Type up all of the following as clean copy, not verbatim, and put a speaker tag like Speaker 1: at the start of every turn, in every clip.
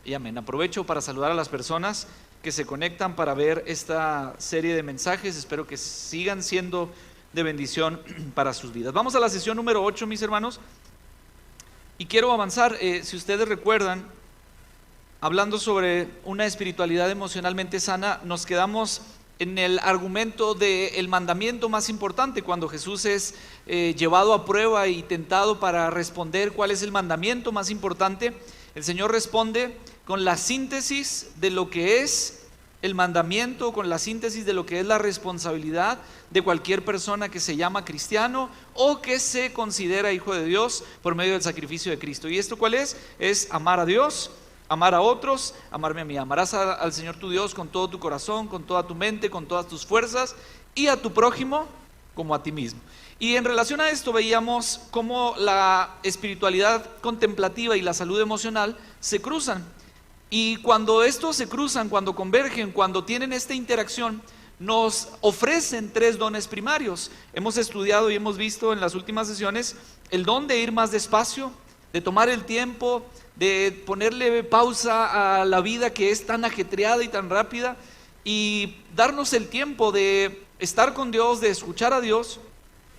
Speaker 1: y amén. Aprovecho para saludar a las personas que se conectan para ver esta serie de mensajes. Espero que sigan siendo de bendición para sus vidas. Vamos a la sesión número 8, mis hermanos, y quiero avanzar. Si ustedes recuerdan, hablando sobre una espiritualidad emocionalmente sana, nos quedamos en el argumento del mandamiento más importante, cuando Jesús es llevado a prueba y tentado para responder cuál es el mandamiento más importante. El Señor responde con la síntesis de lo que es el mandamiento, con la síntesis de lo que es la responsabilidad de cualquier persona que se llama cristiano o que se considera hijo de Dios por medio del sacrificio de Cristo. ¿Y esto cuál es? Es amar a Dios, amar a otros, amarme a mí. Amarás al Señor tu Dios con todo tu corazón, con toda tu mente, con todas tus fuerzas, y a tu prójimo como a ti mismo. Y en relación a esto veíamos cómo la espiritualidad contemplativa y la salud emocional se cruzan. Y cuando estos se cruzan, cuando convergen, cuando tienen esta interacción, nos ofrecen tres dones primarios. Hemos estudiado y hemos visto en las últimas sesiones el don de ir más despacio, de tomar el tiempo, de ponerle pausa a la vida que es tan ajetreada y tan rápida, y darnos el tiempo de estar con Dios, de escuchar a Dios,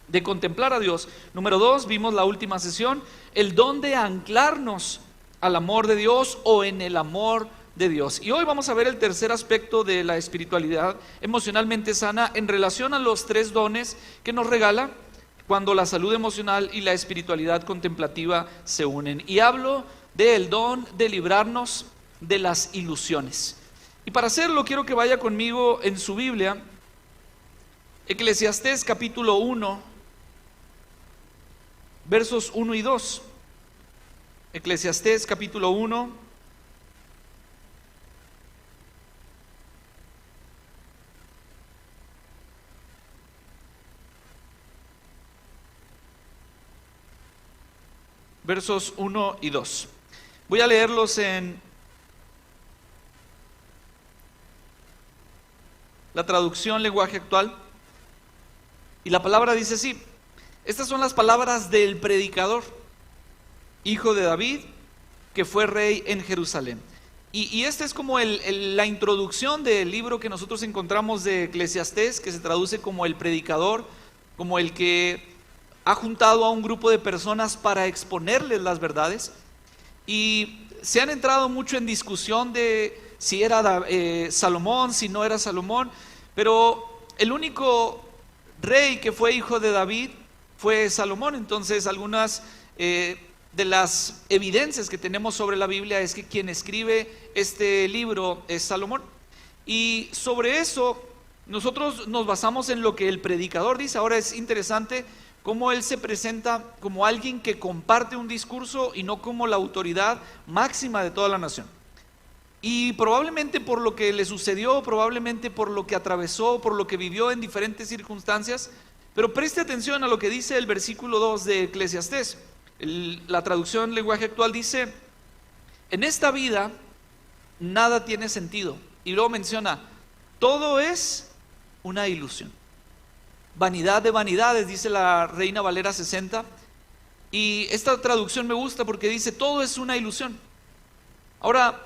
Speaker 1: de contemplar a Dios. Número 2, vimos la última sesión, el don de anclarnos al amor de Dios o en el amor de Dios. Y hoy vamos a ver el tercer aspecto de la espiritualidad emocionalmente sana en relación a los tres dones que nos regala cuando la salud emocional y la espiritualidad contemplativa se unen. Y hablo del don de librarnos de las ilusiones. Y para hacerlo quiero que vaya conmigo en su Biblia, Eclesiastés capítulo 1, versos 1 y 2. Eclesiastés capítulo 1, versos 1 y 2. Voy a leerlos en la traducción lenguaje actual. Y la palabra dice así: estas son las palabras del predicador, hijo de David, que fue rey en Jerusalén. Y esta es como la introducción del libro que nosotros encontramos de Eclesiastés, que se traduce como el predicador, como el que ha juntado a un grupo de personas para exponerles las verdades. Y se han entrado mucho en discusión de si era Salomón, si no era Salomón, pero el único rey que fue hijo de David fue Salomón. Entonces algunas de las evidencias que tenemos sobre la Biblia es que quien escribe este libro es Salomón. Y sobre eso nosotros nos basamos en lo que el predicador dice. Ahora es interesante cómo él se presenta como alguien que comparte un discurso y no como la autoridad máxima de toda la nación. Y probablemente por lo que le sucedió, probablemente por lo que atravesó, por lo que vivió en diferentes circunstancias. Pero preste atención a lo que dice el versículo 2 de Eclesiastés. La traducción lenguaje actual dice: en esta vida nada tiene sentido. Y luego menciona: todo es una ilusión. Vanidad de vanidades, dice la Reina Valera 60. Y esta traducción me gusta porque dice: todo es una ilusión. Ahora,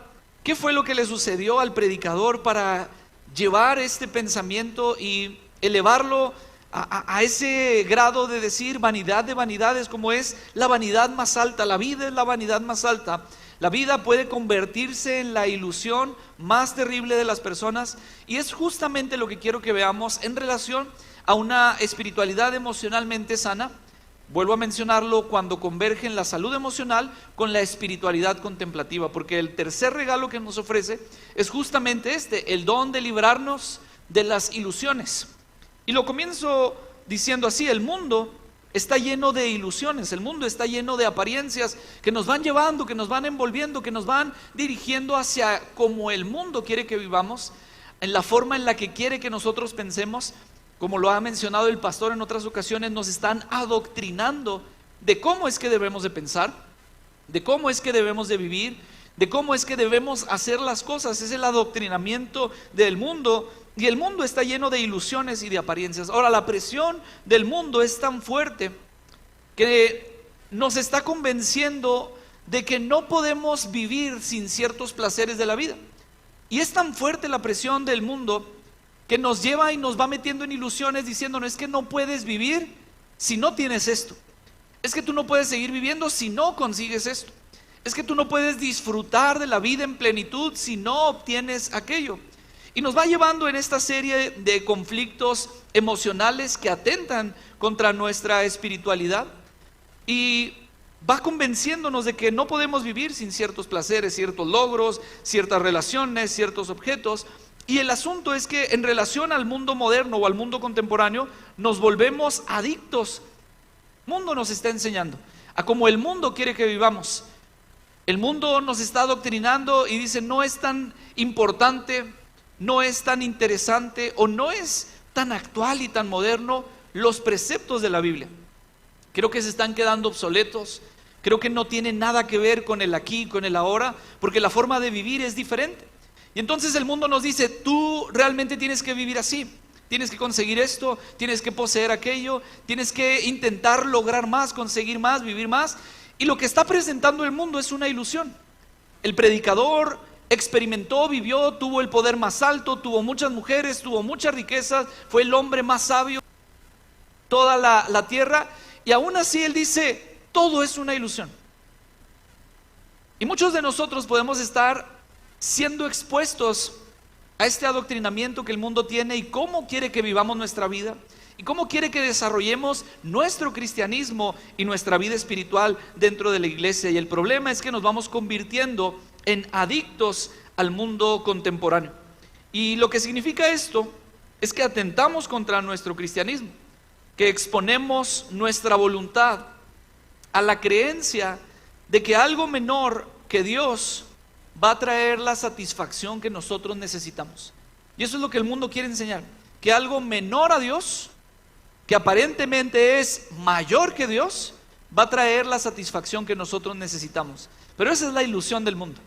Speaker 1: ¿qué fue lo que le sucedió al predicador para llevar este pensamiento y elevarlo a ese grado de decir vanidad de vanidades, como es la vanidad más alta? La vida es la vanidad más alta. La vida puede convertirse en la ilusión más terrible de las personas, y es justamente lo que quiero que veamos en relación a una espiritualidad emocionalmente sana. Vuelvo a mencionarlo, cuando convergen la salud emocional con la espiritualidad contemplativa, porque el tercer regalo que nos ofrece es justamente este, el don de librarnos de las ilusiones. Y lo comienzo diciendo así: el mundo está lleno de ilusiones, el mundo está lleno de apariencias que nos van llevando, que nos van envolviendo, que nos van dirigiendo hacia como el mundo quiere que vivamos, en la forma en la que quiere que nosotros pensemos. Como lo ha mencionado el pastor en otras ocasiones, nos están adoctrinando de cómo es que debemos de pensar, de cómo es que debemos de vivir, de cómo es que debemos hacer las cosas. Es el adoctrinamiento del mundo, y el mundo está lleno de ilusiones y de apariencias. Ahora, la presión del mundo es tan fuerte que nos está convenciendo de que no podemos vivir sin ciertos placeres de la vida. Y es tan fuerte la presión del mundo que nos lleva y nos va metiendo en ilusiones diciéndonos: es que no puedes vivir si no tienes esto. Es que tú no puedes seguir viviendo si no consigues esto. Es que tú no puedes disfrutar de la vida en plenitud si no obtienes aquello. Y nos va llevando en esta serie de conflictos emocionales que atentan contra nuestra espiritualidad. Y va convenciéndonos de que no podemos vivir sin ciertos placeres, ciertos logros, ciertas relaciones, ciertos objetos. Y el asunto es que en relación al mundo moderno o al mundo contemporáneo, nos volvemos adictos. El mundo nos está enseñando a cómo el mundo quiere que vivamos. El mundo nos está adoctrinando y dice: no es tan importante, no es tan interesante o no es tan actual y tan moderno los preceptos de la Biblia. Creo que se están quedando obsoletos. Creo que no tienen nada que ver con el aquí, con el ahora, porque la forma de vivir es diferente. Y entonces el mundo nos dice: tú realmente tienes que vivir así, tienes que conseguir esto, tienes que poseer aquello, tienes que intentar lograr más, conseguir más, vivir más. Y lo que está presentando el mundo es una ilusión. El predicador experimentó, vivió, tuvo el poder más alto, tuvo muchas mujeres, tuvo muchas riquezas, fue el hombre más sabio de toda la tierra, y aún así él dice: todo es una ilusión. Y muchos de nosotros podemos estar siendo expuestos a este adoctrinamiento que el mundo tiene y cómo quiere que vivamos nuestra vida y cómo quiere que desarrollemos nuestro cristianismo y nuestra vida espiritual dentro de la iglesia. Y el problema es que nos vamos convirtiendo en adictos al mundo contemporáneo. Y lo que significa esto es que atentamos contra nuestro cristianismo, que exponemos nuestra voluntad a la creencia de que algo menor que Dios va a traer la satisfacción que nosotros necesitamos. Y eso es lo que el mundo quiere enseñar, que algo menor a Dios, que aparentemente es mayor que Dios, va a traer la satisfacción que nosotros necesitamos. Pero esa es la ilusión del mundo.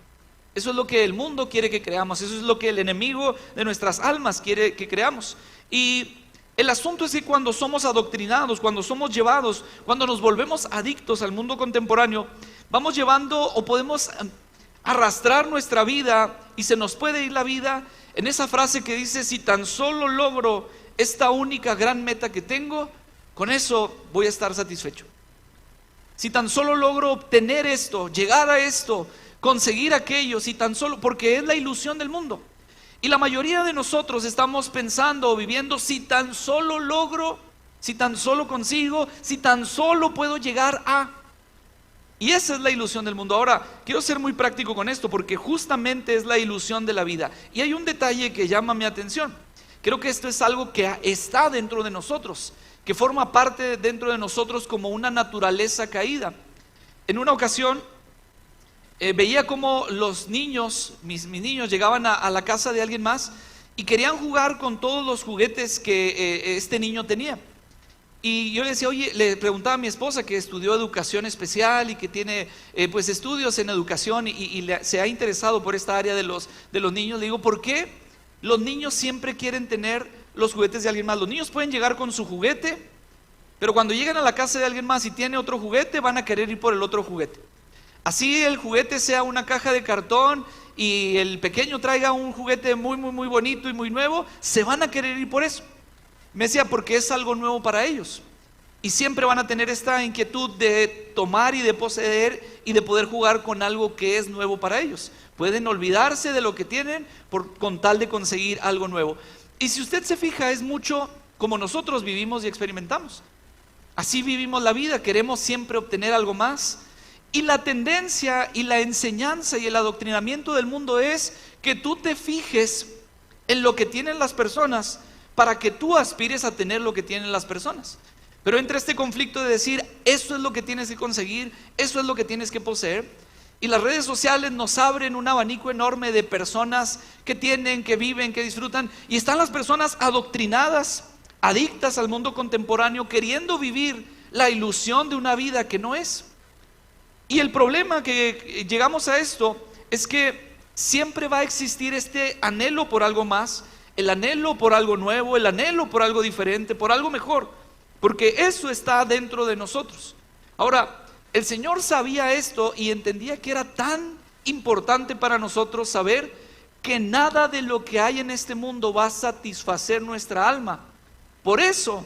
Speaker 1: Eso es lo que el mundo quiere que creamos. Eso es lo que el enemigo de nuestras almas quiere que creamos. Y el asunto es que cuando somos adoctrinados, cuando somos llevados, cuando nos volvemos adictos al mundo contemporáneo, vamos llevando o podemos arrastrar nuestra vida y se nos puede ir la vida en esa frase que dice: si tan solo logro esta única gran meta que tengo, con eso voy a estar satisfecho. Si tan solo logro obtener esto, llegar a esto, conseguir aquello, si tan solo, porque es la ilusión del mundo. Y la mayoría de nosotros estamos pensando o viviendo: si tan solo logro, si tan solo consigo, si tan solo puedo llegar a. Y esa es la ilusión del mundo. Ahora, quiero ser muy práctico con esto, porque justamente es la ilusión de la vida. Y hay un detalle que llama mi atención. Creo que esto es algo que está dentro de nosotros, que forma parte dentro de nosotros como una naturaleza caída. En una ocasión veía como los niños, mis niños llegaban a la casa de alguien más y querían jugar con todos los juguetes que este niño tenía. Y yo le decía: oye, le preguntaba a mi esposa, que estudió educación especial y que tiene pues estudios en educación y se ha interesado por esta área de los niños. Le digo: ¿por qué los niños siempre quieren tener los juguetes de alguien más? Los niños pueden llegar con su juguete, pero cuando llegan a la casa de alguien más y tiene otro juguete, van a querer ir por el otro juguete. Así el juguete sea una caja de cartón y el pequeño traiga un juguete muy, muy, muy bonito y muy nuevo, se van a querer ir por eso. Me decía: porque es algo nuevo para ellos. Y siempre van a tener esta inquietud de tomar y de poseer y de poder jugar con algo que es nuevo para ellos. Pueden olvidarse de lo que tienen con tal de conseguir algo nuevo. Y si usted se fija, es mucho como nosotros vivimos y experimentamos. Así vivimos la vida, queremos siempre obtener algo más. Y la tendencia y la enseñanza y el adoctrinamiento del mundo es que tú te fijes en lo que tienen las personas para que tú aspires a tener lo que tienen las personas. Pero entra este conflicto de decir: eso es lo que tienes que conseguir, eso es lo que tienes que poseer. Y las redes sociales nos abren un abanico enorme de personas que tienen, que viven, que disfrutan. Y están las personas adoctrinadas, adictas al mundo contemporáneo, queriendo vivir la ilusión de una vida que no es. Y el problema que llegamos a esto es que siempre va a existir este anhelo por algo más, el anhelo por algo nuevo, el anhelo por algo diferente, por algo mejor, porque eso está dentro de nosotros. Ahora, El Señor sabía esto y entendía que era tan importante para nosotros saber que nada de lo que hay en este mundo va a satisfacer nuestra alma. Por eso,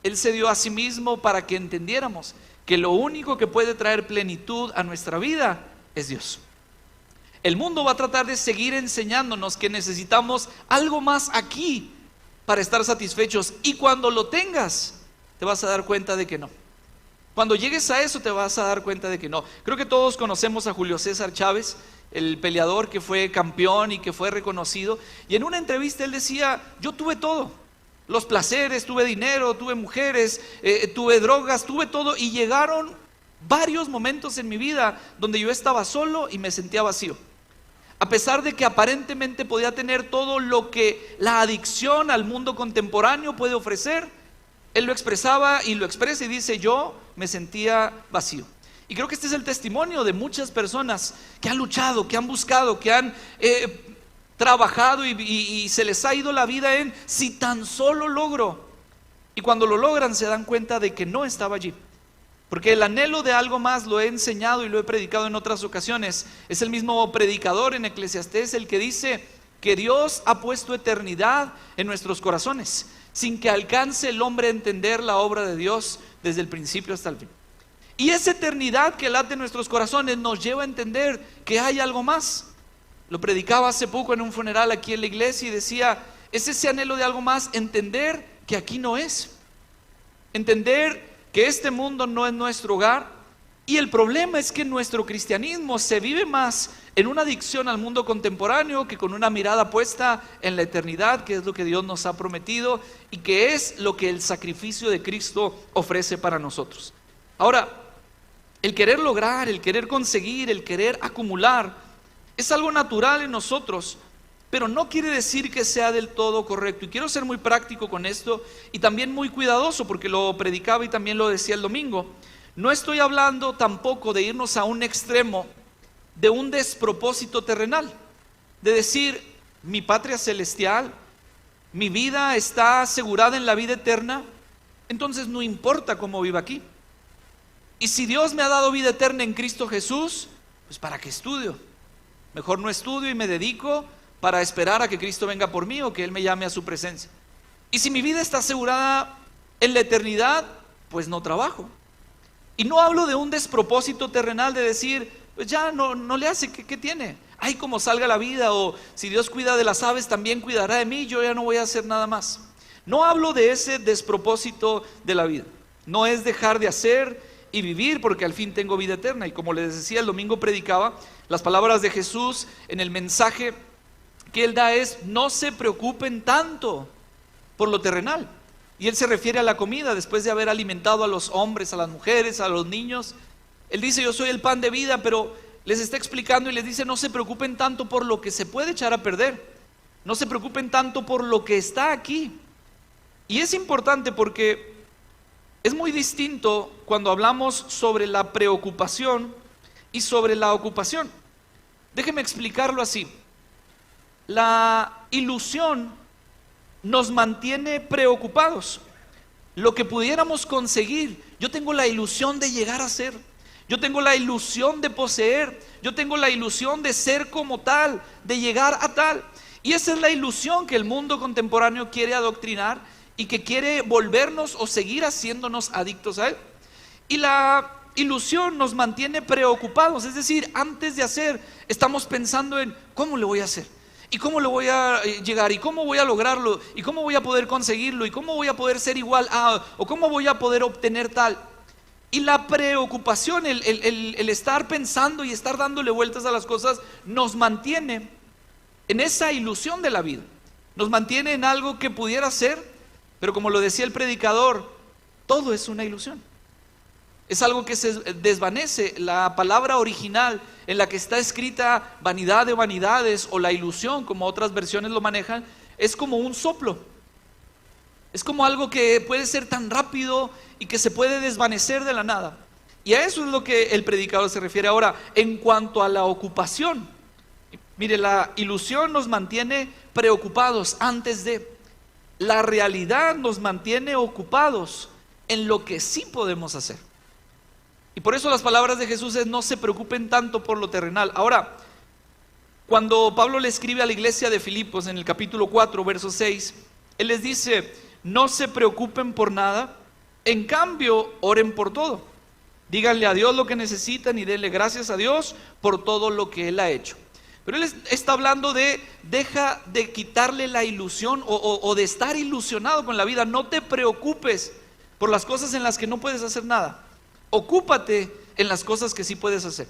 Speaker 1: Él se dio a sí mismo para que entendiéramos que lo único que puede traer plenitud a nuestra vida es Dios. El mundo va a tratar de seguir enseñándonos que necesitamos algo más aquí para estar satisfechos, y cuando lo tengas, te vas a dar cuenta de que no. Cuando llegues a eso te vas a dar cuenta de que no. Creo que todos conocemos a Julio César Chávez, el peleador que fue campeón y que fue reconocido, y en una entrevista él decía: yo tuve todo, los placeres, tuve dinero, tuve mujeres, tuve drogas, tuve todo, y llegaron varios momentos en mi vida donde yo estaba solo y me sentía vacío. A pesar de que aparentemente podía tener todo lo que la adicción al mundo contemporáneo puede ofrecer, él lo expresaba y lo expresa y dice: yo me sentía vacío. Y creo que este es el testimonio de muchas personas que han luchado, que han buscado, que han trabajado y se les ha ido la vida en si tan solo logro. Y cuando lo logran se dan cuenta de que no estaba allí. Porque el anhelo de algo más, lo he enseñado y lo he predicado en otras ocasiones, es el mismo predicador en Eclesiastés el que dice que Dios ha puesto eternidad en nuestros corazones, sin que alcance el hombre a entender la obra de Dios desde el principio hasta el fin. Y esa eternidad que late en nuestros corazones nos lleva a entender que hay algo más. Lo predicaba hace poco en un funeral aquí en la iglesia y decía: es ese anhelo de algo más, entender que aquí no es, entender que este mundo no es nuestro hogar. Y el problema es que nuestro cristianismo se vive más en una adicción al mundo contemporáneo que con una mirada puesta en la eternidad, que es lo que Dios nos ha prometido y que es lo que el sacrificio de Cristo ofrece para nosotros. Ahora, el querer lograr, el querer conseguir, el querer acumular es algo natural en nosotros, pero no quiere decir que sea del todo correcto. Y quiero ser muy práctico con esto y también muy cuidadoso, porque lo predicaba y también lo decía el domingo. No estoy hablando tampoco de irnos a un extremo de un despropósito terrenal, de decir: mi patria celestial, mi vida está asegurada en la vida eterna, entonces no importa cómo viva aquí. Y si Dios me ha dado vida eterna en Cristo Jesús, pues ¿para qué estudio? Mejor no estudio y me dedico para esperar a que Cristo venga por mí o que Él me llame a su presencia. Y si mi vida está asegurada en la eternidad, pues no trabajo. Y no hablo de un despropósito terrenal de decir: pues ya no le hace, ¿qué tiene? Ay, como salga la vida, o si Dios cuida de las aves, también cuidará de mí, yo ya no voy a hacer nada más. No hablo de ese despropósito de la vida. No es dejar de hacer y vivir porque al fin tengo vida eterna. Y como les decía, el domingo predicaba las palabras de Jesús en el mensaje que Él da es: no se preocupen tanto por lo terrenal. Y Él se refiere a la comida, después de haber alimentado a los hombres, a las mujeres, a los niños. Él dice: yo soy el pan de vida, pero les está explicando y les dice: no se preocupen tanto por lo que se puede echar a perder, no se preocupen tanto por lo que está aquí. Y es importante porque es muy distinto cuando hablamos sobre la preocupación y sobre la ocupación. Déjenme explicarlo así. La ilusión nos mantiene preocupados. Lo que pudiéramos conseguir, yo tengo la ilusión de llegar a ser, yo tengo la ilusión de poseer, yo tengo la ilusión de ser como tal, de llegar a tal. Y esa es la ilusión que el mundo contemporáneo quiere adoctrinar y que quiere volvernos o seguir haciéndonos adictos a él. Y la ilusión nos mantiene preocupados, es decir, antes de hacer, estamos pensando en cómo le voy a hacer, y cómo le voy a llegar, y cómo voy a lograrlo, y cómo voy a poder conseguirlo, y cómo voy a poder ser igual a, o cómo voy a poder obtener tal. Y la preocupación, el estar pensando y estar dándole vueltas a las cosas, nos mantiene en esa ilusión de la vida, nos mantiene en algo que pudiera ser, pero como lo decía el predicador, todo es una ilusión. Es algo que se desvanece. La palabra original en la que está escrita vanidad de vanidades o la ilusión, como otras versiones lo manejan, es como un soplo. Es como algo que puede ser tan rápido y que se puede desvanecer de la nada. Y a eso es lo que el predicador se refiere. Ahora, en cuanto a la ocupación, mire, la ilusión nos mantiene preocupados antes de. La realidad nos mantiene ocupados en lo que sí podemos hacer. Y por eso las palabras de Jesús es: no se preocupen tanto por lo terrenal. Ahora, cuando Pablo le escribe a la iglesia de Filipos en el capítulo 4, verso 6, él les dice: no se preocupen por nada, en cambio oren por todo. Díganle a Dios lo que necesitan y denle gracias a Dios por todo lo que Él ha hecho. Pero Él está hablando de: deja de quitarle la ilusión o de estar ilusionado con la vida. No te preocupes por las cosas en las que no puedes hacer nada. Ocúpate en las cosas que sí puedes hacer.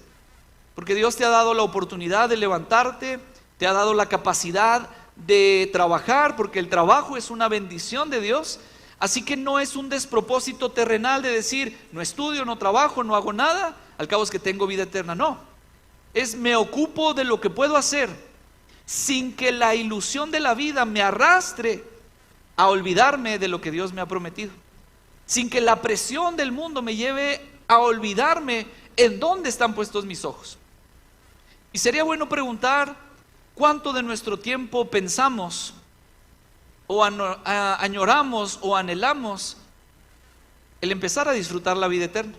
Speaker 1: Porque Dios te ha dado la oportunidad de levantarte, te ha dado la capacidad de trabajar, porque el trabajo es una bendición de Dios. Así que no es un despropósito terrenal de decir: no estudio, no trabajo, no hago nada, al cabo es que tengo vida eterna. No, es: me ocupo de lo que puedo hacer, sin que la ilusión de la vida me arrastre a olvidarme de lo que Dios me ha prometido, sin que la presión del mundo me lleve a olvidarme en dónde están puestos mis ojos. Y sería bueno preguntar: ¿cuánto de nuestro tiempo pensamos o añoramos o anhelamos el empezar a disfrutar la vida eterna,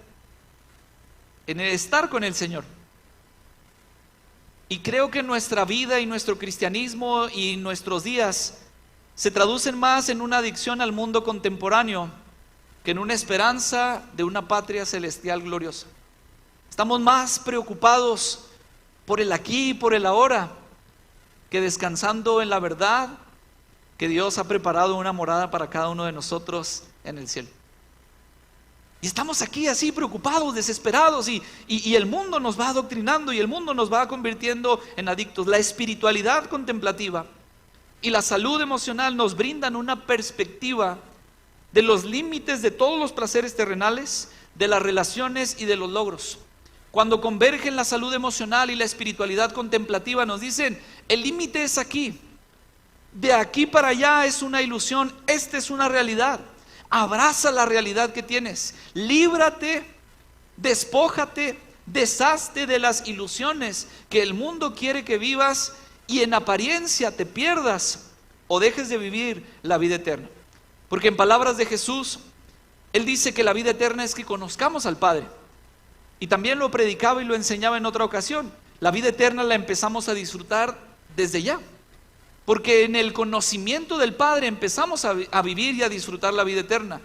Speaker 1: en el estar con el Señor? Y creo que nuestra vida y nuestro cristianismo y nuestros días se traducen más en una adicción al mundo contemporáneo que en una esperanza de una patria celestial gloriosa. Estamos más preocupados por el aquí y por el ahora que descansando en la verdad que Dios ha preparado una morada para cada uno de nosotros en el cielo. Y estamos aquí así preocupados, desesperados, y el mundo nos va adoctrinando y el mundo nos va convirtiendo en adictos. La espiritualidad contemplativa y la salud emocional nos brindan una perspectiva de los límites de todos los placeres terrenales, de las relaciones y de los logros. Cuando convergen la salud emocional y la espiritualidad contemplativa, nos dicen: el límite es aquí. De aquí para allá es una ilusión, esta es una realidad. Abraza la realidad que tienes, líbrate, despójate, deshazte de las ilusiones que el mundo quiere que vivas y en apariencia te pierdas o dejes de vivir la vida eterna. Porque en palabras de Jesús, Él dice que la vida eterna es que conozcamos al Padre. Y también lo predicaba y lo enseñaba en otra ocasión. La vida eterna la empezamos a disfrutar desde ya. Porque en el conocimiento del Padre empezamos a vivir y a disfrutar la vida eterna.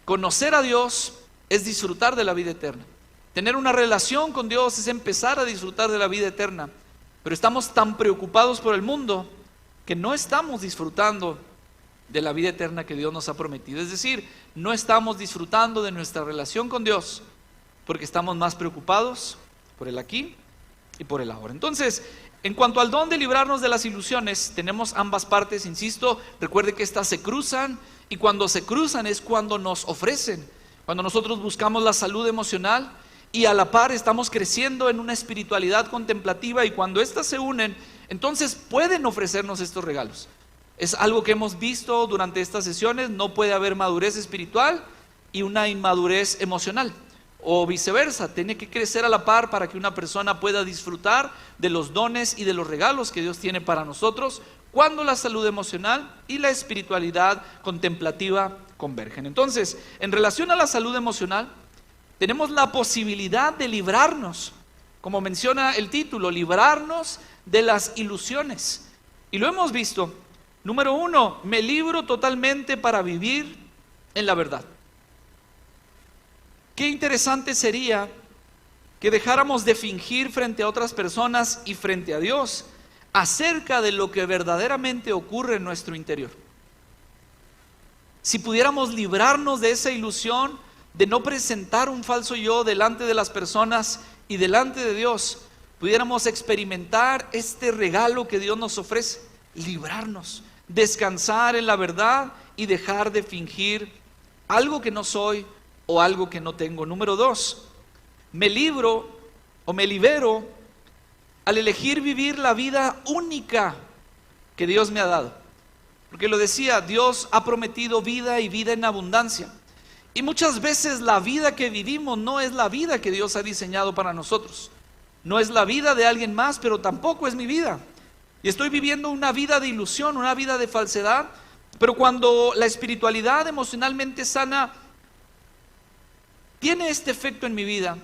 Speaker 1: Conocer a Dios es disfrutar de la vida eterna. Tener una relación con Dios es empezar a disfrutar de la vida eterna. Pero estamos tan preocupados por el mundo que no estamos disfrutando de la vida eterna que Dios nos ha prometido. Es decir, no estamos disfrutando de nuestra relación con Dios porque estamos más preocupados por el aquí y por el ahora. Entonces, en cuanto al don de librarnos de las ilusiones, tenemos ambas partes, insisto. Recuerde que estas se cruzan, y cuando se cruzan es cuando nos ofrecen, cuando nosotros buscamos la salud emocional y a la par estamos creciendo en una espiritualidad contemplativa, y cuando estas se unen, entonces pueden ofrecernos estos regalos. Es algo que hemos visto durante estas sesiones: no puede haber madurez espiritual y una inmadurez emocional. O viceversa, tiene que crecer a la par para que una persona pueda disfrutar de los dones y de los regalos que Dios tiene para nosotros, cuando la salud emocional y la espiritualidad contemplativa convergen. Entonces, en relación a la salud emocional, tenemos la posibilidad de librarnos, como menciona el título, librarnos de las ilusiones. Y lo hemos visto. Número 1, me libro totalmente para vivir en la verdad. Qué interesante sería que dejáramos de fingir frente a otras personas y frente a Dios acerca de lo que verdaderamente ocurre en nuestro interior. Si pudiéramos librarnos de esa ilusión de no presentar un falso yo delante de las personas y delante de Dios, pudiéramos experimentar este regalo que Dios nos ofrece: librarnos, descansar en la verdad y dejar de fingir algo que no soy o algo que no tengo. Número 2, me libro o me libero al elegir vivir la vida única que Dios me ha dado. Porque lo decía, Dios ha prometido vida y vida en abundancia. Y muchas veces la vida que vivimos no es la vida que Dios ha diseñado para nosotros. No es la vida de alguien más, pero tampoco es mi vida. Y estoy viviendo una vida de ilusión, una vida de falsedad. Pero cuando la espiritualidad emocionalmente sana tiene este efecto en mi vida,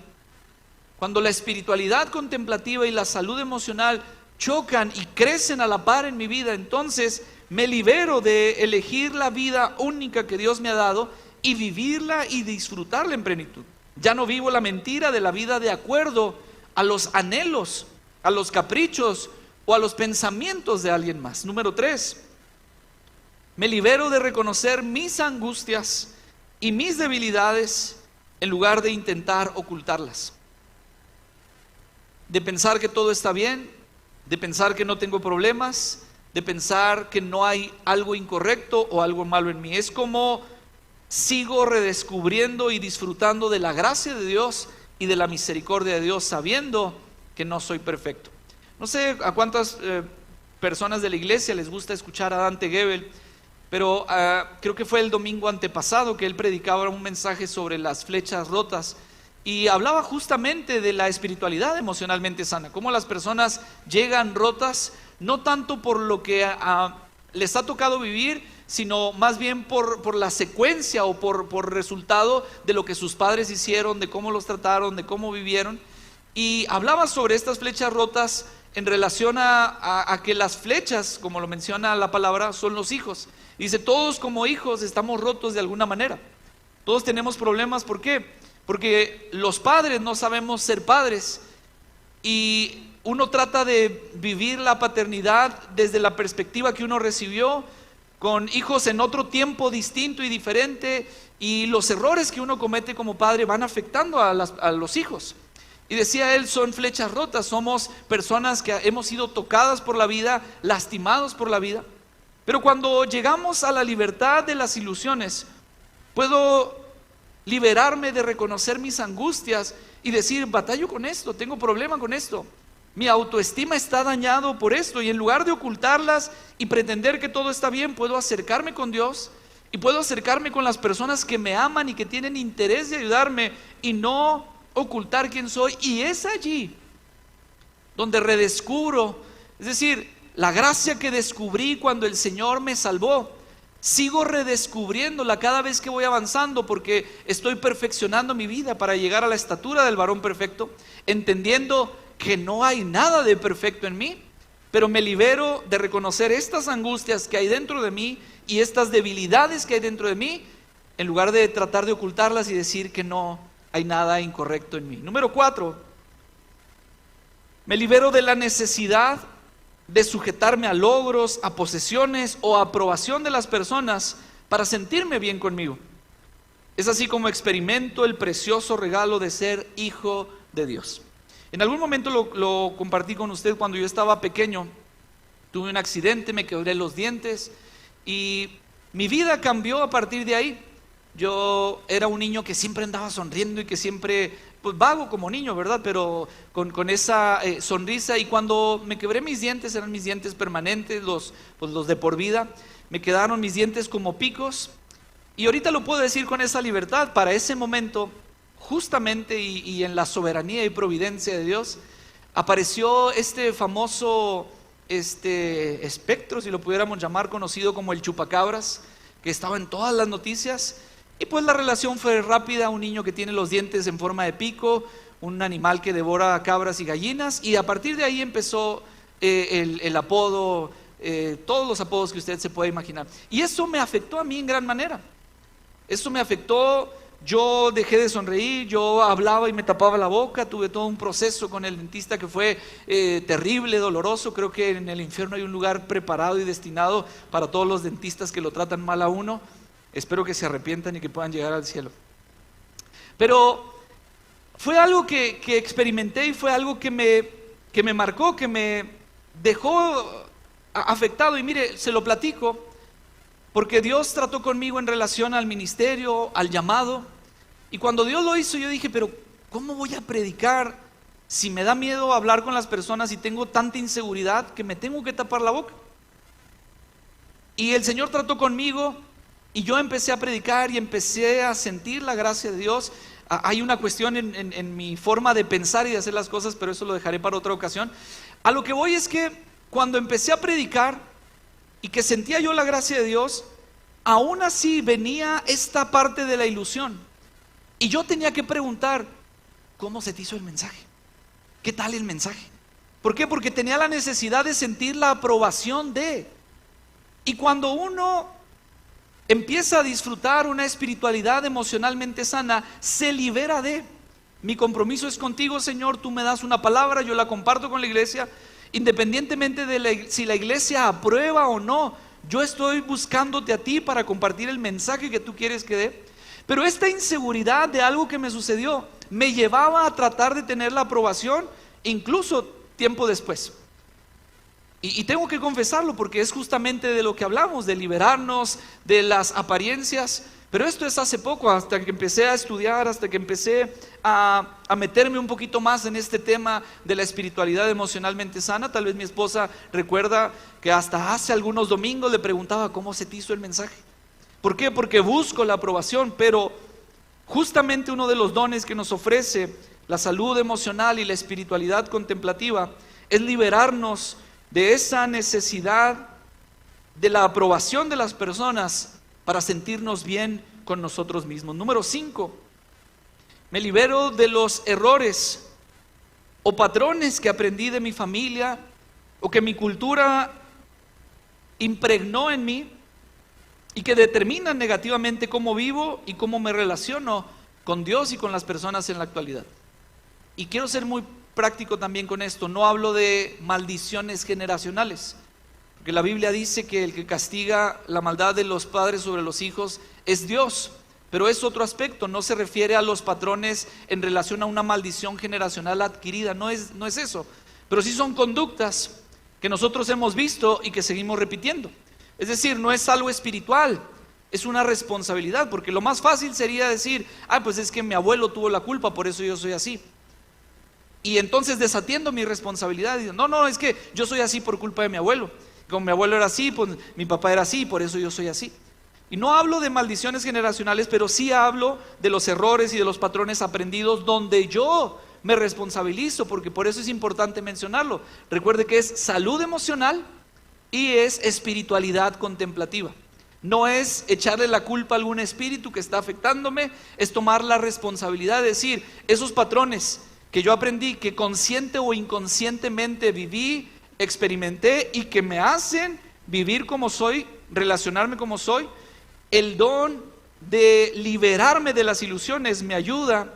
Speaker 1: cuando la espiritualidad contemplativa y la salud emocional chocan y crecen a la par en mi vida, entonces me libero de elegir la vida única que Dios me ha dado y vivirla y disfrutarla en plenitud. Ya no vivo la mentira de la vida de acuerdo a los anhelos, a los caprichos o a los pensamientos de alguien más. Número 3, me libero de reconocer mis angustias y mis debilidades en lugar de intentar ocultarlas. De pensar que todo está bien, de pensar que no tengo problemas, de pensar que no hay algo incorrecto o algo malo en mí. Es como sigo redescubriendo y disfrutando de la gracia de Dios y de la misericordia de Dios, sabiendo que no soy perfecto. No sé a cuántas personas de la iglesia les gusta escuchar a Dante Gebel, pero creo que fue el domingo antepasado que él predicaba un mensaje sobre las flechas rotas y hablaba justamente de la espiritualidad emocionalmente sana, cómo las personas llegan rotas no tanto por lo que les ha tocado vivir, sino más bien por la secuencia o por resultado de lo que sus padres hicieron, de cómo los trataron, de cómo vivieron. Y hablaba sobre estas flechas rotas en relación a que las flechas, como lo menciona la palabra, son los hijos. Y dice, todos como hijos estamos rotos de alguna manera. Todos tenemos problemas, ¿por qué? Porque los padres no sabemos ser padres y uno trata de vivir la paternidad desde la perspectiva que uno recibió, con hijos en otro tiempo distinto y diferente, y los errores que uno comete como padre van afectando a los hijos. Y decía él, son flechas rotas, somos personas que hemos sido tocadas por la vida, lastimados por la vida. Pero cuando llegamos a la libertad de las ilusiones, puedo liberarme de reconocer mis angustias y decir, batallo con esto, tengo problema con esto. Mi autoestima está dañado por esto, y en lugar de ocultarlas y pretender que todo está bien, puedo acercarme con Dios y puedo acercarme con las personas que me aman y que tienen interés de ayudarme y no ocultar quién soy. Y es allí donde redescubro, es decir, la gracia que descubrí cuando el Señor me salvó, sigo redescubriéndola cada vez que voy avanzando, porque estoy perfeccionando mi vida para llegar a la estatura del varón perfecto, entendiendo que no hay nada de perfecto en mí, pero me libero de reconocer estas angustias que hay dentro de mí y estas debilidades que hay dentro de mí, en lugar de tratar de ocultarlas y decir que no hay nada incorrecto en mí. Número 4, me libero de la necesidad de sujetarme a logros, a posesiones o a aprobación de las personas para sentirme bien conmigo. Es así como experimento el precioso regalo de ser hijo de Dios. En algún momento lo compartí con usted. Cuando yo estaba pequeño, tuve un accidente, me quebré los dientes y mi vida cambió a partir de ahí. Yo era un niño que siempre andaba sonriendo y que siempre, pues vago como niño, ¿verdad? Pero con esa sonrisa, y cuando me quebré mis dientes, eran mis dientes permanentes, los de por vida, me quedaron mis dientes como picos, y ahorita lo puedo decir con esa libertad. Para ese momento, justamente y en la soberanía y providencia de Dios, apareció este famoso espectro, si lo pudiéramos llamar, conocido como el chupacabras, que estaba en todas las noticias. Y pues la relación fue rápida, un niño que tiene los dientes en forma de pico, un animal que devora cabras y gallinas, y a partir de ahí empezó el apodo, todos los apodos que usted se puede imaginar. Y eso me afectó a mí en gran manera. Eso me afectó. Yo dejé de sonreír, yo hablaba y me tapaba la boca, tuve todo un proceso con el dentista que fue terrible, doloroso. Creo que en el infierno hay un lugar preparado y destinado para todos los dentistas que lo tratan mal a uno. Espero que se arrepientan y que puedan llegar al cielo. Pero fue algo que experimenté, y fue algo que me marcó, que me dejó afectado. Y mire, se lo platico porque Dios trató conmigo en relación al ministerio, al llamado. Y cuando Dios lo hizo, yo dije, pero ¿cómo voy a predicar si me da miedo hablar con las personas y tengo tanta inseguridad que me tengo que tapar la boca? Y el Señor trató conmigo y yo empecé a predicar y empecé a sentir la gracia de Dios. Hay una cuestión en mi forma de pensar y de hacer las cosas, pero eso lo dejaré para otra ocasión. A lo que voy es que cuando empecé a predicar y que sentía yo la gracia de Dios, aún así venía esta parte de la ilusión. Y yo tenía que preguntar, ¿cómo se te hizo el mensaje? ¿Qué tal el mensaje? ¿Por qué? Porque tenía la necesidad de sentir la aprobación de. Y cuando uno empieza a disfrutar una espiritualidad emocionalmente sana, se libera de. Mi compromiso es contigo, Señor, tú me das una palabra, yo la comparto con la iglesia, independientemente de si la iglesia aprueba o no, yo estoy buscándote a ti para compartir el mensaje que tú quieres que dé. Pero esta inseguridad de algo que me sucedió me llevaba a tratar de tener la aprobación, incluso tiempo después. Y tengo que confesarlo porque es justamente de lo que hablamos, de liberarnos de las apariencias. Pero esto es hace poco, hasta que empecé a estudiar, hasta que empecé a meterme un poquito más en este tema de la espiritualidad emocionalmente sana. Tal vez mi esposa recuerda que hasta hace algunos domingos le preguntaba, ¿cómo se te hizo el mensaje? ¿Por qué? Porque busco la aprobación, pero justamente uno de los dones que nos ofrece la salud emocional y la espiritualidad contemplativa es liberarnos de esa necesidad de la aprobación de las personas para sentirnos bien con nosotros mismos. Número 5, me libero de los errores o patrones que aprendí de mi familia o que mi cultura impregnó en mí y que determinan negativamente cómo vivo y cómo me relaciono con Dios y con las personas en la actualidad. Y quiero ser muy práctico también con esto. No hablo de maldiciones generacionales, porque la Biblia dice que el que castiga la maldad de los padres sobre los hijos es Dios, pero es otro aspecto, no se refiere a los patrones en relación a una maldición generacional adquirida, no es eso, pero sí son conductas que nosotros hemos visto y que seguimos repitiendo. Es decir, no es algo espiritual, es una responsabilidad, porque lo más fácil sería decir, pues es que mi abuelo tuvo la culpa, por eso yo soy así. Y entonces desatiendo mi responsabilidad, y no, es que yo soy así por culpa de mi abuelo. Como mi abuelo era así, pues mi papá era así, por eso yo soy así. Y no hablo de maldiciones generacionales, pero sí hablo de los errores y de los patrones aprendidos donde yo me responsabilizo, porque por eso es importante mencionarlo. Recuerde que es salud emocional y es espiritualidad contemplativa. No es echarle la culpa a algún espíritu que está afectándome, es tomar la responsabilidad de decir, esos patrones que yo aprendí, que consciente o inconscientemente viví, experimenté y que me hacen vivir como soy, relacionarme como soy, el don de liberarme de las ilusiones me ayuda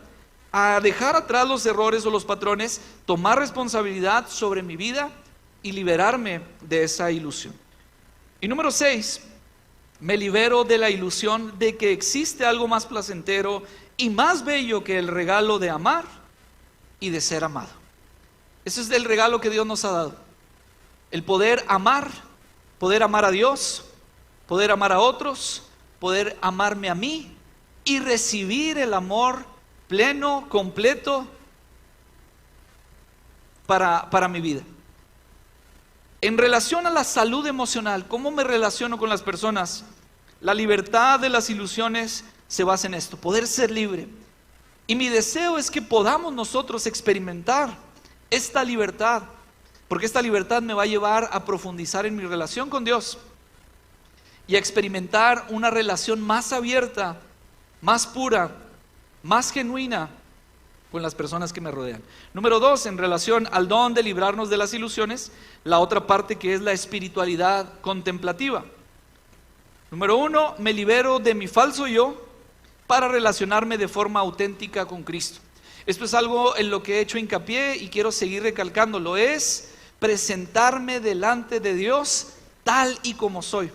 Speaker 1: a dejar atrás los errores o los patrones, tomar responsabilidad sobre mi vida y liberarme de esa ilusión. Y número 6, me libero de la ilusión de que existe algo más placentero y más bello que el regalo de amar y de ser amado. Ese es el regalo que Dios nos ha dado. El poder amar a Dios, poder amar a otros, poder amarme a mí y recibir el amor pleno, completo para mi vida. En relación a la salud emocional, ¿cómo me relaciono con las personas? La libertad de las ilusiones se basa en esto, poder ser libre. Y mi deseo es que podamos nosotros experimentar esta libertad, porque esta libertad me va a llevar a profundizar en mi relación con Dios y a experimentar una relación más abierta, más pura, más genuina con las personas que me rodean. Número 2, en relación al don de librarnos de las ilusiones, la otra parte que es la espiritualidad contemplativa. Número 1, me libero de mi falso yo para relacionarme de forma auténtica con Cristo. Esto es algo en lo que he hecho hincapié y quiero seguir recalcándolo, es presentarme delante de Dios tal y como soy,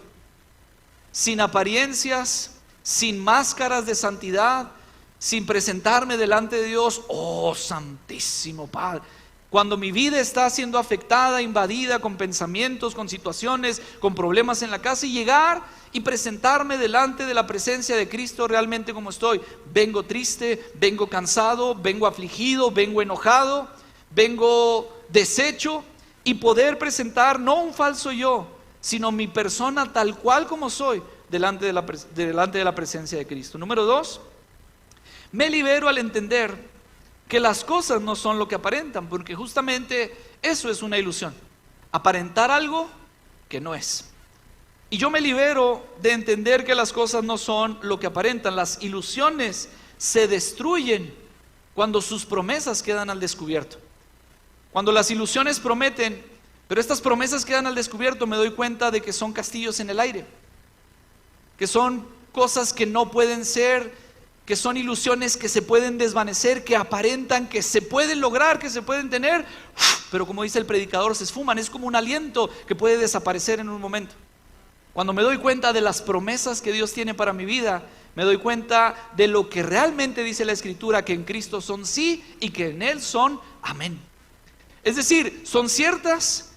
Speaker 1: sin apariencias, sin máscaras de santidad, sin presentarme delante de Dios, oh Santísimo Padre. Cuando mi vida está siendo afectada, invadida con pensamientos, con situaciones, con problemas en la casa, y llegar y presentarme delante de la presencia de Cristo realmente como estoy. Vengo triste, vengo cansado, vengo afligido, vengo enojado, vengo deshecho, y poder presentar no un falso yo, sino mi persona tal cual como soy delante de la presencia de Cristo. Número 2, me libero al entender que las cosas no son lo que aparentan, porque justamente eso es una ilusión, aparentar algo que no es. Y yo me libero de entender que las cosas no son lo que aparentan. Las ilusiones se destruyen cuando sus promesas quedan al descubierto. Cuando las ilusiones prometen, pero estas promesas quedan al descubierto, me doy cuenta de que son castillos en el aire, que son cosas que no pueden ser, que son ilusiones que se pueden desvanecer, que aparentan que se pueden lograr, que se pueden tener, pero como dice el predicador, se esfuman. Es como un aliento que puede desaparecer en un momento. Cuando me doy cuenta de las promesas que Dios tiene para mi vida, me doy cuenta de lo que realmente dice la Escritura, que en Cristo son sí y que en Él son amén. Es decir, son ciertas,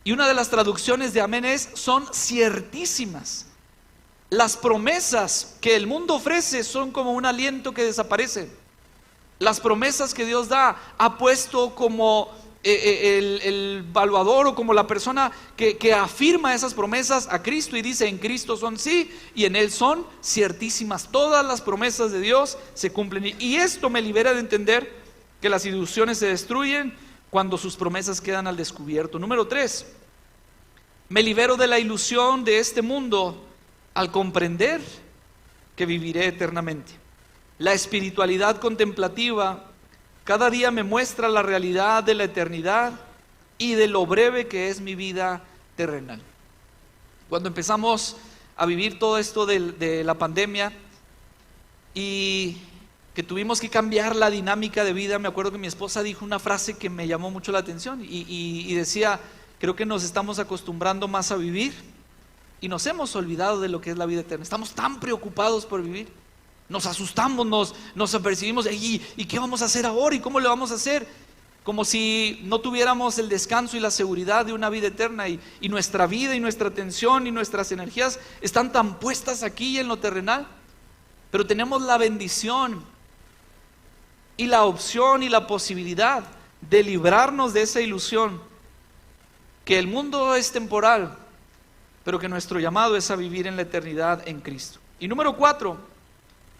Speaker 1: y una de las traducciones de amén es, son ciertísimas. Las promesas que el mundo ofrece son como un aliento que desaparece. Las promesas que Dios da ha puesto como el evaluador o como la persona que afirma esas promesas a Cristo y dice: en Cristo son sí y en Él son ciertísimas. Todas las promesas de Dios se cumplen, y esto me libera de entender que las ilusiones se destruyen cuando sus promesas quedan al descubierto. Número 3, me libero de la ilusión de este mundo al comprender que viviré eternamente. La espiritualidad contemplativa cada día me muestra la realidad de la eternidad y de lo breve que es mi vida terrenal. Cuando empezamos a vivir todo esto de la pandemia y que tuvimos que cambiar la dinámica de vida, me acuerdo que mi esposa dijo una frase que me llamó mucho la atención y decía: creo que nos estamos acostumbrando más a vivir y nos hemos olvidado de lo que es la vida eterna. Estamos tan preocupados por vivir, nos asustamos, nos apercibimos, ¿y qué vamos a hacer ahora? ¿Y cómo le vamos a hacer? Como si no tuviéramos el descanso y la seguridad de una vida eterna, y nuestra vida y nuestra atención y nuestras energías están tan puestas aquí en lo terrenal. Pero tenemos la bendición y la opción y la posibilidad de librarnos de esa ilusión, que el mundo es temporal, pero que nuestro llamado es a vivir en la eternidad en Cristo. Y número 4,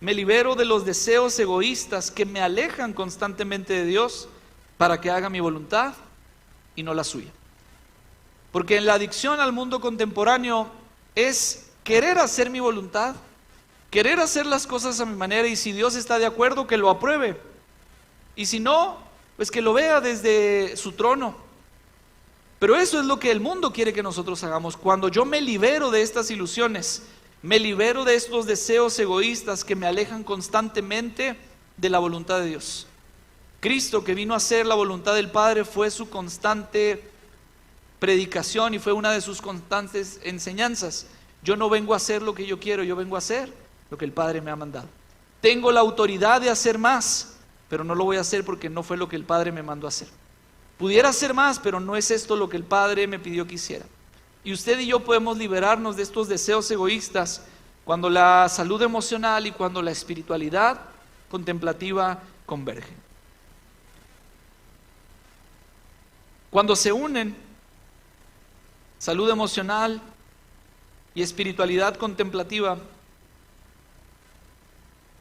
Speaker 1: me libero de los deseos egoístas que me alejan constantemente de Dios para que haga mi voluntad y no la suya. Porque en la adicción al mundo contemporáneo es querer hacer mi voluntad, querer hacer las cosas a mi manera, y si Dios está de acuerdo, que lo apruebe, y si no, pues que lo vea desde su trono. Pero eso es lo que el mundo quiere que nosotros hagamos. Cuando yo me libero de estas ilusiones, me libero de estos deseos egoístas que me alejan constantemente de la voluntad de Dios. Cristo, que vino a hacer la voluntad del Padre, fue su constante predicación y fue una de sus constantes enseñanzas. Yo no vengo a hacer lo que yo quiero, yo vengo a hacer lo que el Padre me ha mandado. Tengo la autoridad de hacer más, pero no lo voy a hacer porque no fue lo que el Padre me mandó a hacer. Pudiera hacer más, pero no es esto lo que el Padre me pidió que hiciera. Y usted y yo podemos liberarnos de estos deseos egoístas cuando la salud emocional y cuando la espiritualidad contemplativa convergen. Cuando se unen salud emocional y espiritualidad contemplativa,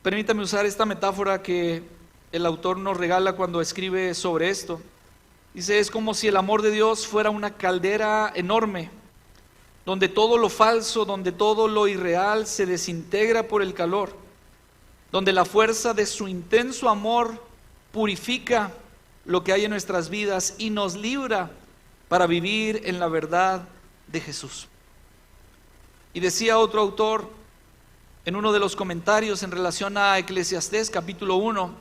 Speaker 1: permítame usar esta metáfora que el autor nos regala cuando escribe sobre esto. Dice: es como si el amor de Dios fuera una caldera enorme, donde todo lo falso, donde todo lo irreal se desintegra por el calor, donde la fuerza de su intenso amor purifica lo que hay en nuestras vidas y nos libra para vivir en la verdad de Jesús. Y decía otro autor en uno de los comentarios en relación a Eclesiastés capítulo 1,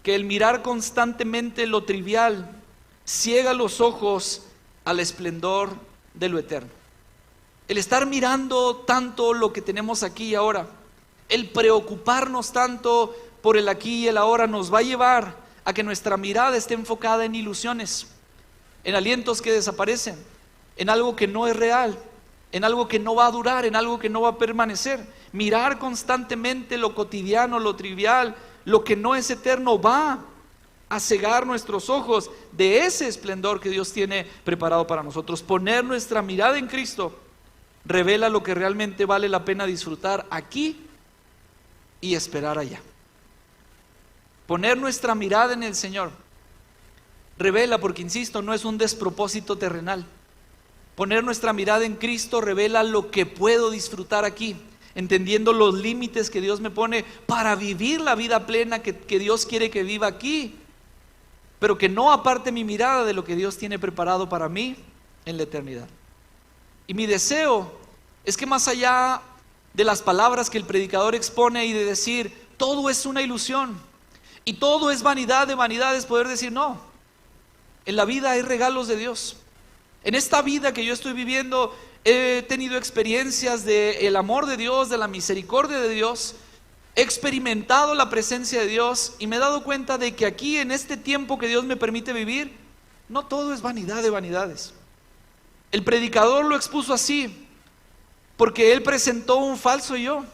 Speaker 1: que el mirar constantemente lo trivial ciega los ojos al esplendor de lo eterno. El estar mirando tanto lo que tenemos aquí y ahora, el preocuparnos tanto por el aquí y el ahora, nos va a llevar a que nuestra mirada esté enfocada en ilusiones, en alientos que desaparecen, en algo que no es real, en algo que no va a durar, en algo que no va a permanecer. Mirar constantemente lo cotidiano, lo trivial, lo que no es eterno, va a cegar nuestros ojos de ese esplendor que Dios tiene preparado para nosotros. Poner nuestra mirada en Cristo revela lo que realmente vale la pena disfrutar aquí y esperar allá. Poner nuestra mirada en el Señor revela, porque insisto, no es un despropósito terrenal. Poner nuestra mirada en Cristo revela lo que puedo disfrutar aquí. entendiendo los límites que Dios me pone para vivir la vida plena que Dios quiere que viva aquí, pero que no aparte mi mirada de lo que Dios tiene preparado para mí en la eternidad. Y mi deseo es que más allá de las palabras que el predicador expone y de decir todo es una ilusión y todo es vanidad de vanidades, poder decir no, en la vida hay regalos de Dios. En esta vida que yo estoy viviendo he tenido experiencias del amor de Dios, de la misericordia de Dios. He experimentado la presencia de Dios y me he dado cuenta de que aquí en este tiempo que Dios me permite vivir, no todo es vanidad de vanidades. El predicador lo expuso así, porque él presentó un falso yo,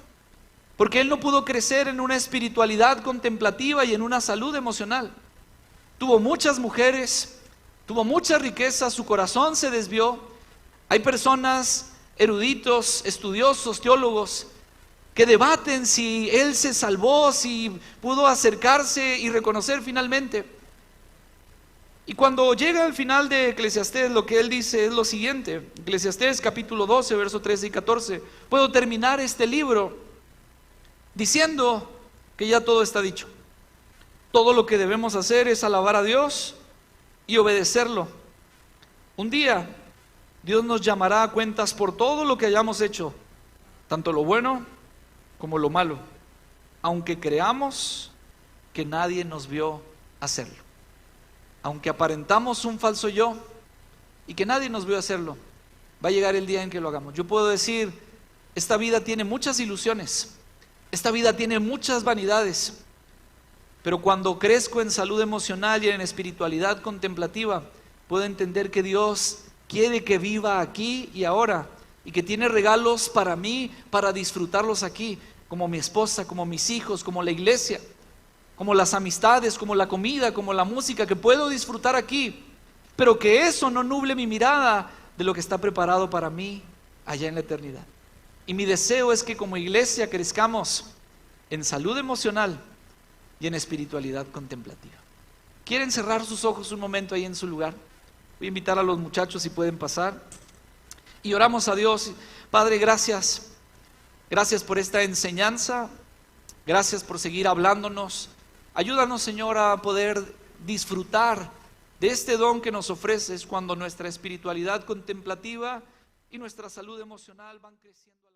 Speaker 1: porque él no pudo crecer en una espiritualidad contemplativa y en una salud emocional. Tuvo muchas mujeres, tuvo mucha riqueza, su corazón se desvió. Hay personas, eruditos, estudiosos, teólogos, que debaten si él se salvó, si pudo acercarse y reconocer finalmente. Y cuando llega al final de Eclesiastés, lo que él dice es lo siguiente. Eclesiastés capítulo 12, versos 13 y 14. Puedo terminar este libro diciendo que ya todo está dicho. Todo lo que debemos hacer es alabar a Dios y obedecerlo. Un día Dios nos llamará a cuentas por todo lo que hayamos hecho, tanto lo bueno como lo malo, aunque creamos que nadie nos vio hacerlo. Aunque aparentamos un falso yo y que nadie nos vio hacerlo, va a llegar el día en que lo hagamos. Yo puedo decir, esta vida tiene muchas ilusiones, esta vida tiene muchas vanidades, pero cuando crezco en salud emocional y en espiritualidad contemplativa, puedo entender que Dios quiere que viva aquí y ahora, y que tiene regalos para mí, para disfrutarlos aquí, como mi esposa, como mis hijos, como la iglesia, como las amistades, como la comida, como la música, que puedo disfrutar aquí, pero que eso no nuble mi mirada de lo que está preparado para mí allá en la eternidad. Y mi deseo es que como iglesia crezcamos en salud emocional y en espiritualidad contemplativa. ¿Quieren cerrar sus ojos un momento ahí en su lugar? Voy a invitar a los muchachos si pueden pasar. Y oramos a Dios. Padre, gracias. Gracias por esta enseñanza. Gracias por seguir hablándonos. Ayúdanos, Señor, a poder disfrutar de este don que nos ofreces cuando nuestra espiritualidad contemplativa y nuestra salud emocional van creciendo.